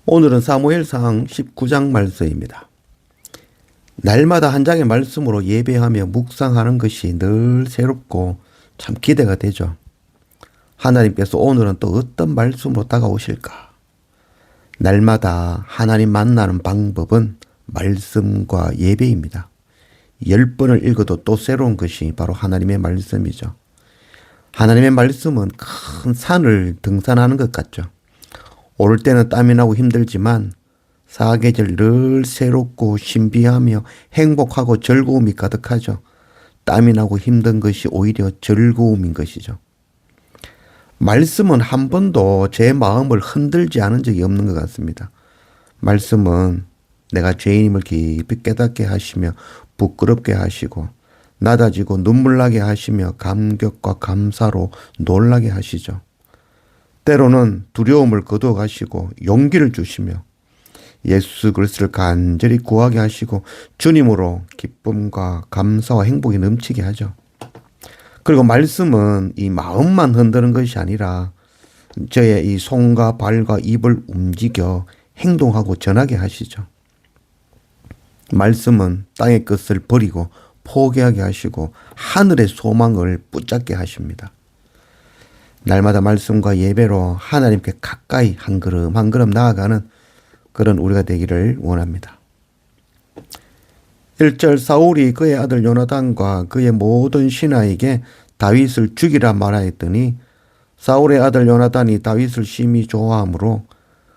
오늘은 사무엘상 19장 말씀입니다. 날마다 한 장의 말씀으로 예배하며 묵상하는 것이 늘 새롭고 참 기대가 되죠. 하나님께서 오늘은 또 어떤 말씀으로 다가오실까? 날마다 하나님 만나는 방법은 말씀과 예배입니다. 10번을 읽어도 또 새로운 것이 바로 하나님의 말씀이죠. 하나님의 말씀은 큰 산을 등산하는 것 같죠. 오를 때는 땀이 나고 힘들지만 사계절 늘 새롭고 신비하며 행복하고 즐거움이 가득하죠. 땀이 나고 힘든 것이 오히려 즐거움인 것이죠. 말씀은 한 번도 제 마음을 흔들지 않은 적이 없는 것 같습니다. 말씀은 내가 죄인임을 깊이 깨닫게 하시며 부끄럽게 하시고 낮아지고 눈물 나게 하시며 감격과 감사로 놀라게 하시죠. 때로는 두려움을 거두어 가시고 용기를 주시며 예수 그리스도를 간절히 구하게 하시고 주님으로 기쁨과 감사와 행복이 넘치게 하죠. 그리고 말씀은 이 마음만 흔드는 것이 아니라 저의 이 손과 발과 입을 움직여 행동하고 전하게 하시죠. 말씀은 땅의 것을 버리고 포기하게 하시고 하늘의 소망을 붙잡게 하십니다. 날마다 말씀과 예배로 하나님께 가까이 한 걸음 한 걸음 나아가는 그런 우리가 되기를 원합니다. 1절 사울이 그의 아들 요나단과 그의 모든 신하에게 다윗을 죽이라 말하였더니 사울의 아들 요나단이 다윗을 심히 좋아하므로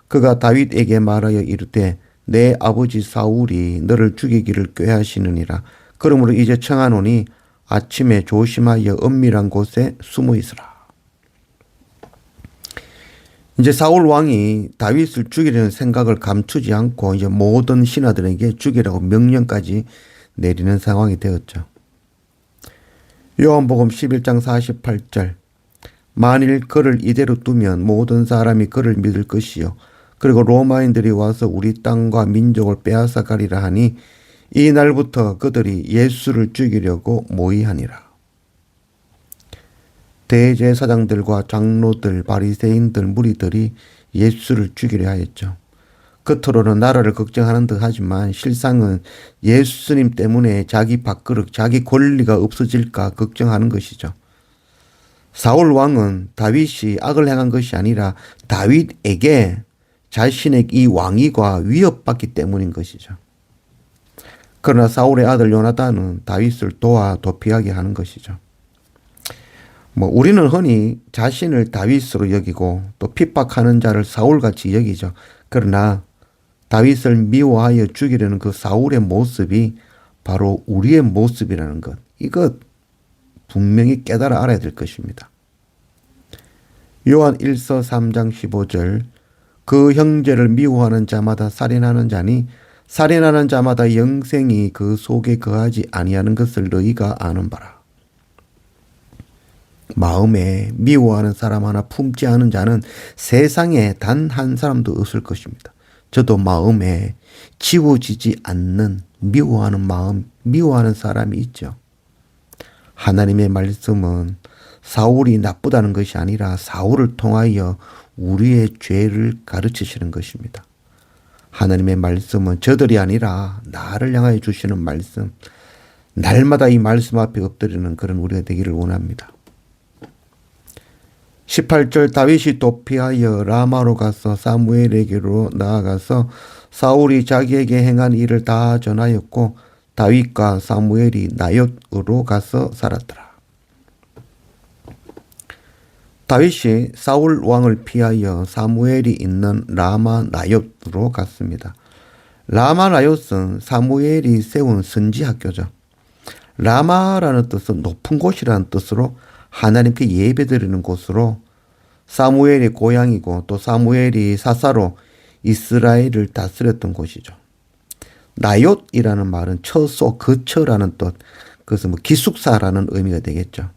그가 다윗에게 말하여 이르되 내 아버지 사울이 너를 죽이기를 꾀하시느니라. 그러므로 이제 청하노니 아침에 조심하여 은밀한 곳에 숨어 있으라. 이제 사울 왕이 다윗을 죽이려는 생각을 감추지 않고 이제 모든 신하들에게 죽이라고 명령까지 내리는 상황이 되었죠. 요한복음 11장 48절 만일 그를 이대로 두면 모든 사람이 그를 믿을 것이요 그리고 로마인들이 와서 우리 땅과 민족을 빼앗아 가리라 하니 이 날부터 그들이 예수를 죽이려고 모의하니라. 대제사장들과 장로들, 바리새인들, 무리들이 예수를 죽이려 하였죠. 겉으로는 나라를 걱정하는 듯 하지만 실상은 예수님 때문에 자기 밥그릇, 자기 권리가 없어질까 걱정하는 것이죠. 사울 왕은 다윗이 악을 행한 것이 아니라 다윗에게 자신의 이 왕위가 위협받기 때문인 것이죠. 그러나 사울의 아들 요나단은 다윗을 도와 도피하게 하는 것이죠. 우리는 흔히 자신을 다윗으로 여기고 또 핍박하는 자를 사울같이 여기죠. 그러나 다윗을 미워하여 죽이려는 그 사울의 모습이 바로 우리의 모습이라는 것. 이것 분명히 깨달아 알아야 될 것입니다. 요한 1서 3장 15절 그 형제를 미워하는 자마다 살인하는 자니 살인하는 자마다 영생이 그 속에 거하지 아니하는 것을 너희가 아는 바라. 마음에 미워하는 사람 하나 품지 않은 자는 세상에 단 한 사람도 없을 것입니다. 저도 마음에 지워지지 않는 미워하는 마음, 미워하는 사람이 있죠. 하나님의 말씀은 사울이 나쁘다는 것이 아니라 사울을 통하여 우리의 죄를 가르치시는 것입니다. 하나님의 말씀은 저들이 아니라 나를 향하여 주시는 말씀, 날마다 이 말씀 앞에 엎드리는 그런 우리가 되기를 원합니다. 18절 다윗이 도피하여 라마로 가서 사무엘에게로 나아가서 사울이 자기에게 행한 일을 다 전하였고 다윗과 사무엘이 나옅으로 가서 살았더라. 다윗이 사울 왕을 피하여 사무엘이 있는 라마 나옅으로 갔습니다. 라마 나옅은 사무엘이 세운 선지 학교죠. 라마라는 뜻은 높은 곳이라는 뜻으로 하나님께 예배드리는 곳으로 사무엘의 고향이고 또 사무엘이 사사로 이스라엘을 다스렸던 곳이죠. 나옅이라는 말은 처소, 거처라는 뜻, 그것은 기숙사라는 의미가 되겠죠.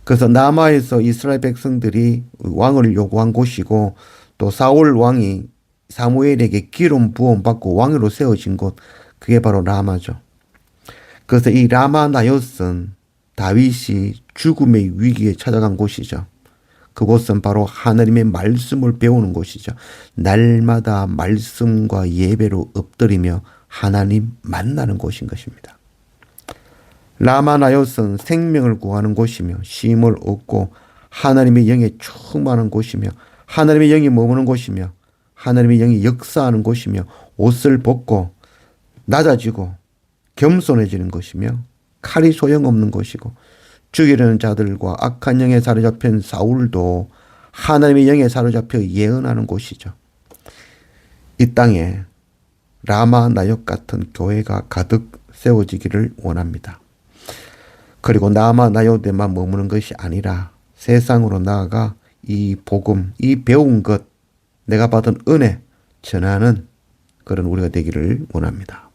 그래서 남아에서 이스라엘 백성들이 왕을 요구한 곳이고 또 사울 왕이 사무엘에게 기름 부음 받고 왕으로 세워진 곳, 그게 바로 라마죠. 그래서 이 라마 나옅은 다윗이 죽음의 위기에 찾아간 곳이죠. 그곳은 바로 하나님의 말씀을 배우는 곳이죠. 날마다 말씀과 예배로 엎드리며 하나님 만나는 곳인 것입니다. 라마나요스는 생명을 구하는 곳이며 쉼을 얻고 하나님의 영에 충만한 곳이며 하나님의 영이 머무는 곳이며 하나님의 영이 역사하는 곳이며 옷을 벗고 낮아지고 겸손해지는 것이며 칼이 소용없는 것이고 죽이려는 자들과 악한 영에 사로잡힌 사울도 하나님의 영에 사로잡혀 예언하는 곳이죠. 이 땅에 라마 나역 같은 교회가 가득 세워지기를 원합니다. 그리고 라마 나역에만 머무는 것이 아니라 세상으로 나아가 이 복음, 이 배운 것, 내가 받은 은혜 전하는 그런 우리가 되기를 원합니다.